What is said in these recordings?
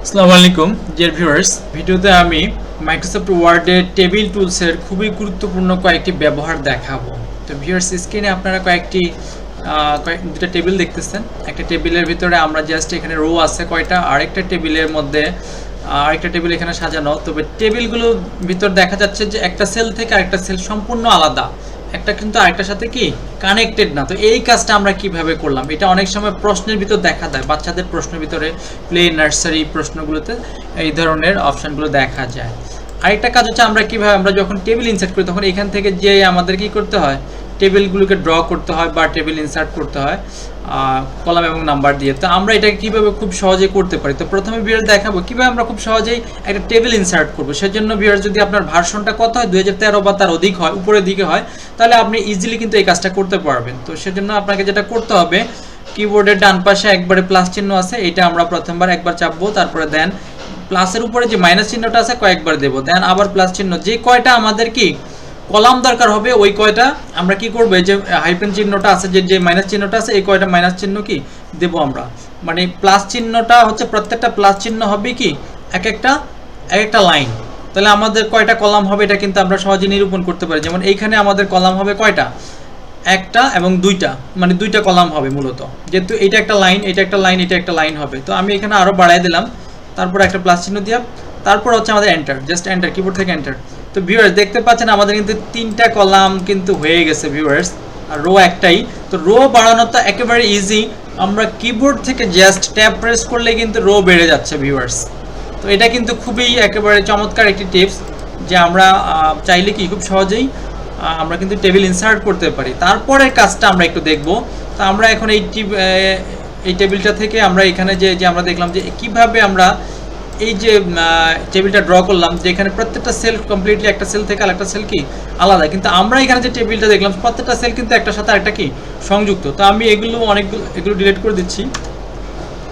আসসালামু আলাইকুম dear viewers, ভিডিওতে আমি মাইক্রোসফট ওয়ার্ডে টেবিল টুলসের খুবই গুরুত্বপূর্ণ কয়েকটি ব্যবহার দেখাবো। তো ভিউয়ার্স, স্ক্রিনে আপনারা দুটা টেবিল দেখতেছেন। একটা টেবিলের ভিতরে আমরা জাস্ট এখানে রো আছে কয়টা, আরেকটা টেবিলের মধ্যে আরেকটা টেবিল এখানে সাজানো। তবে টেবিলগুলোর ভিতর দেখা যাচ্ছে যে একটা সেল থেকে আরেকটা সেল সম্পূর্ণ আলাদা, একটা কিন্তু আরেকটার সাথে কি কানেক্টেড না। তো এই কাজটা আমরা কিভাবে করলাম, এটা অনেক সময় প্রশ্নের ভিতর দেখা যায়, বাচ্চাদের প্রশ্নের ভিতরে প্লে নার্সারি প্রশ্নগুলোতে এই ধরনের অপশানগুলো দেখা যায়। আরেকটা কাজ হচ্ছে আমরা যখন টেবিল ইনসার্ট করি তখন এখান থেকে যে আমাদের কি করতে হয়, টেবিলগুলোকে ড্র করতে হয় বা টেবিল ইনসার্ট করতে হয় কলাম এবং নাম্বার দিয়ে। তো আমরা এটাকে কীভাবে খুব সহজেই করতে পারি। তো প্রথমে ভিউয়ার দেখাবো কীভাবে আমরা খুব সহজেই একটা টেবিল ইনসার্ট করবো। সেজন্য ভিউয়ার, যদি আপনার ভার্সনটা কত হয় 2013 বা তার অধিক হয়, উপরের দিকে হয়, তাহলে আপনি ইজিলি কিন্তু এই কাজটা করতে পারবেন। তো সেজন্য আপনাকে যেটা করতে হবে, কিবোর্ডের ডান পাশে একবারে প্লাস চিহ্ন আছে, এটা আমরা প্রথমবার একবার চাপবো, তারপরে দেন প্লাসের উপরে যে মাইনাস চিহ্নটা আছে কয়েকবার দেবো, দেন আবার প্লাস চিহ্ন। যে কয়টা আমাদের কি কলাম দরকার হবে ওই কয়টা আমরা কি করবো, এই যে হাইপেন চিহ্নটা আছে, যে মাইনাস চিহ্নটা আছে, এই কয়টা মাইনাস চিহ্ন কি দেবো আমরা, মানে প্লাস চিহ্নটা হচ্ছে প্রত্যেকটা প্লাস চিহ্ন হবে কি এক একটা লাইন। তাহলে আমাদের কয়টা কলাম হবে এটা কিন্তু আমরা সহজে নিরূপণ করতে পারি। যেমন এইখানে আমাদের কলাম হবে কয়টা, একটা এবং দুইটা, মানে দুইটা কলাম হবে মূলত, যেহেতু এটা একটা লাইন, এটা একটা লাইন, এটা একটা লাইন হবে। তো আমি এখানে আরো বাড়াই দিলাম, তারপর একটা প্লাস চিহ্ন দিয়ে, তারপর হচ্ছে আমাদের এন্টার, জাস্ট এন্টার, কিবোর্ড থেকে এন্টার। তো ভিউয়ার্স দেখতে পাচ্ছেন আমাদের কিন্তু তিনটা কলাম কিন্তু হয়ে গেছে ভিউয়ার্স, আর রো একটাই। তো রো বাড়ানো তো একেবারে ইজি, আমরা কিবোর্ড থেকে জাস্ট ট্যাব প্রেস করলে কিন্তু রো বেড়ে যাচ্ছে ভিউয়ার্স। তো এটা কিন্তু খুবই একেবারে চমৎকার একটি টিপস, যে আমরা চাইলে কি খুব সহজেই আমরা কিন্তু টেবিল ইনসার্ট করতে পারি। তারপরের কাজটা আমরা একটু দেখব। তো আমরা এখন এই টেবিলটা থেকে আমরা এখানে যে আমরা দেখলাম যে কিভাবে আমরা এই যে টেবিলটা ড্র করলাম, যে এখানে প্রত্যেকটা সেল কমপ্লিটলি একটা সেল থেকে আরেকটা সেল কি আলাদা, কিন্তু আমরা এখানে যে টেবিলটা দেখলাম প্রত্যেকটা সেল কিন্তু একটার সাথে আরেকটা কি সংযুক্ত। তো আমি এগুলো ডিলিট করে দিচ্ছি।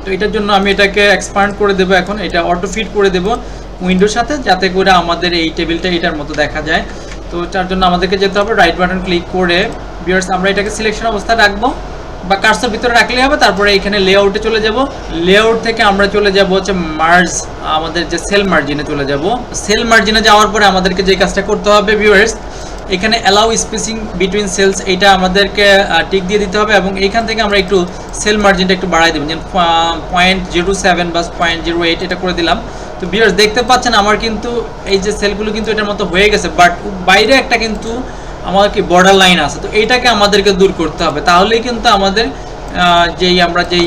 তো এটার জন্য আমি এটাকে এক্সপান্ড করে দেবো, এখন এটা অটো ফিট করে দেবো উইন্ডোর সাথে, যাতে করে আমাদের এই টেবিলটা এটার মতো দেখা যায়। তো তার জন্য আমাদেরকে যেতে হবে রাইট বাটন ক্লিক করে, ভিউয়ার্স আমরা এটাকে সিলেকশন অবস্থায় রাখবো বা কার্সর ভিতরে রাখলেই হবে। তারপরে এখানে লেআউটে চলে যাব, লেআউট থেকে আমরা চলে যাব হচ্ছে মার্জ, আমাদের যে সেল মার্জিনে চলে যাব। সেল মার্জিনে যাওয়ার পরে আমাদেরকে যে কাজটা করতে হবে ভিউয়ার্স, এখানে অ্যালাউ স্পেসিং বিটুইন সেলস, এইটা আমাদেরকে টিক দিয়ে দিতে হবে, এবং এইখান থেকে আমরা একটু সেল মার্জিনটা একটু বাড়াই দেবেন, যেমন 0.07 বা 0.08 এটা করে দিলাম। তো ভিউয়ার্স দেখতে পাচ্ছেন আমার কিন্তু এই যে সেলগুলো কিন্তু এটার মতো হয়ে গেছে, বাট বাইরে একটা কিন্তু আমার কি বর্ডার লাইন আছে। তো এইটাকে আমাদেরকে দূর করতে হবে, তাহলেই কিন্তু আমাদের আমরা যেই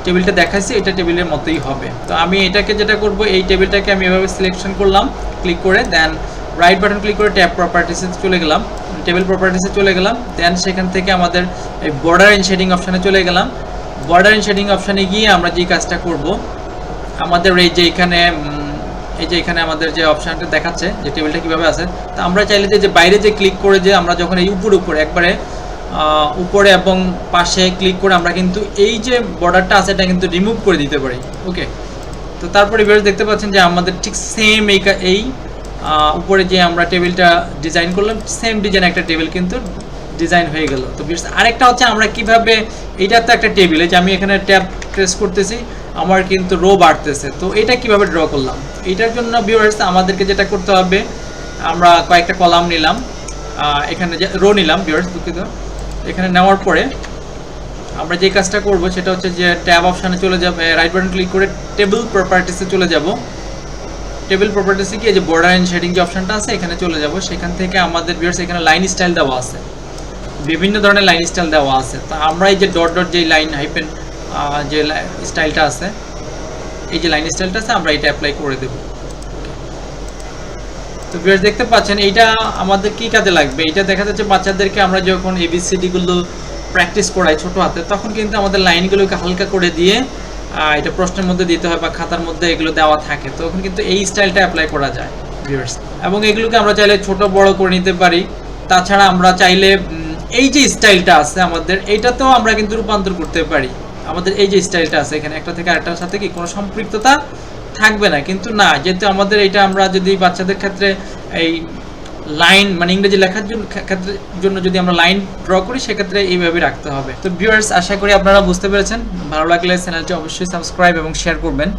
টেবিলটা দেখাচ্ছি এটা টেবিলের মতোই হবে। তো আমি এটাকে যেটা করব, এই টেবিলটাকে আমি এভাবে সিলেকশন করলাম ক্লিক করে, দেন রাইট বাটন ক্লিক করে ট্যাব প্রপার্টিসে চলে গেলাম, টেবিল প্রপার্টিসে চলে গেলাম, দেন সেখান থেকে আমাদের এই বর্ডার এন্ড শেডিং অপশানে চলে গেলাম। বর্ডার এন্ড শেডিং অপশানে গিয়ে আমরা যে কাজটা করব, আমাদের এই যে এখানে আমাদের যে অপশানটা দেখাচ্ছে যে টেবিলটা কীভাবে আছে, তো আমরা চাইলে যে বাইরে যে ক্লিক করে যে আমরা যখন এই উপরে একবারে উপরে এবং পাশে ক্লিক করে আমরা কিন্তু এই যে বর্ডারটা আছে এটা কিন্তু রিমুভ করে দিতে পারি। ওকে, তো তারপরে ভিউয়ার্স দেখতে পাচ্ছেন যে আমাদের ঠিক সেম এই উপরে যে আমরা টেবিলটা ডিজাইন করলাম, সেম ডিজাইন একটা টেবিল কিন্তু ডিজাইন হয়ে গেল। তো ভিউয়ার্স আরেকটা হচ্ছে আমরা কিভাবে, এইটা তো একটা টেবিল, যে আমি এখানে ট্যাব প্রেস করতেছি, আমার কিন্তু রো বাড়তেছে। তো এটা কিভাবে ড্র করলাম, এটার জন্য ভিউয়ার্স আমাদেরকে যেটা করতে হবে, আমরা কয়েকটা কলাম নিলাম, এখানে যে রো নিলাম ভিউয়ার্স, দুঃখিত, এখানে নেওয়ার পরে আমরা যে কাজটা করব সেটা হচ্ছে যে ট্যাব অপশানে চলে যাব, রাইট বাটন ক্লিক করে টেবিল প্রপার্টিসে চলে যাব। টেবিল প্রপার্টিসে কি এই যে বর্ডার এন্ড শেডিং যে অপশানটা আছে এখানে চলে যাব। সেখান থেকে আমাদের ভিউয়ার্স এখানে লাইন স্টাইল দেওয়া আছে, বিভিন্ন ধরনের লাইন স্টাইল দেওয়া আছে। তো আমরা এই যে ডট যে লাইন হাইপেন যে স্টাইলটা আছে, এই যে লাইন স্টাইলটা আছে, আমরা এটা অ্যাপ্লাই করে দেব। তো ভিউয়ার্স দেখতে পাচ্ছেন এইটা আমাদের কি কাজে লাগবে, এটা দেখা যাচ্ছে বাচ্চাদেরকে আমরা যখন এবিসিডি গুলো প্র্যাকটিস করাই ছোট হাতে, তখন কিন্তু আমাদের লাইনগুলোকে হালকা করে দিয়ে এটা প্রশ্নের মধ্যে দিতে হয় বা খাতার মধ্যে এগুলো দেওয়া থাকে, তখন কিন্তু এই স্টাইলটা অ্যাপ্লাই করা যায় ভিউয়ার্স। এবং এগুলোকে আমরা চাইলে ছোট বড় করে নিতে পারি। তাছাড়া আমরা চাইলে এই যে স্টাইলটা আছে আমাদের, এইটাতেও আমরা কিন্তু রূপান্তর করতে পারি। আমাদের এই যে স্টাইলটা আছে এখানে একটা থেকে আরেকটার সাথে কি কোনো সম্পৃক্ততা থাকবে না, কিন্তু না, যেহেতু আমাদের এটা আমরা যদি বাচ্চাদের ক্ষেত্রে এই লাইন মানে ইংরেজি লেখার জন্য যদি আমরা লাইন ড্র করি, সেক্ষেত্রে এইভাবে রাখতে হবে। তো ভিউয়ার্স আশা করি আপনারা বুঝতে পেরেছেন। ভালো লাগলে চ্যানেলটি অবশ্যই সাবস্ক্রাইব এবং শেয়ার করবেন।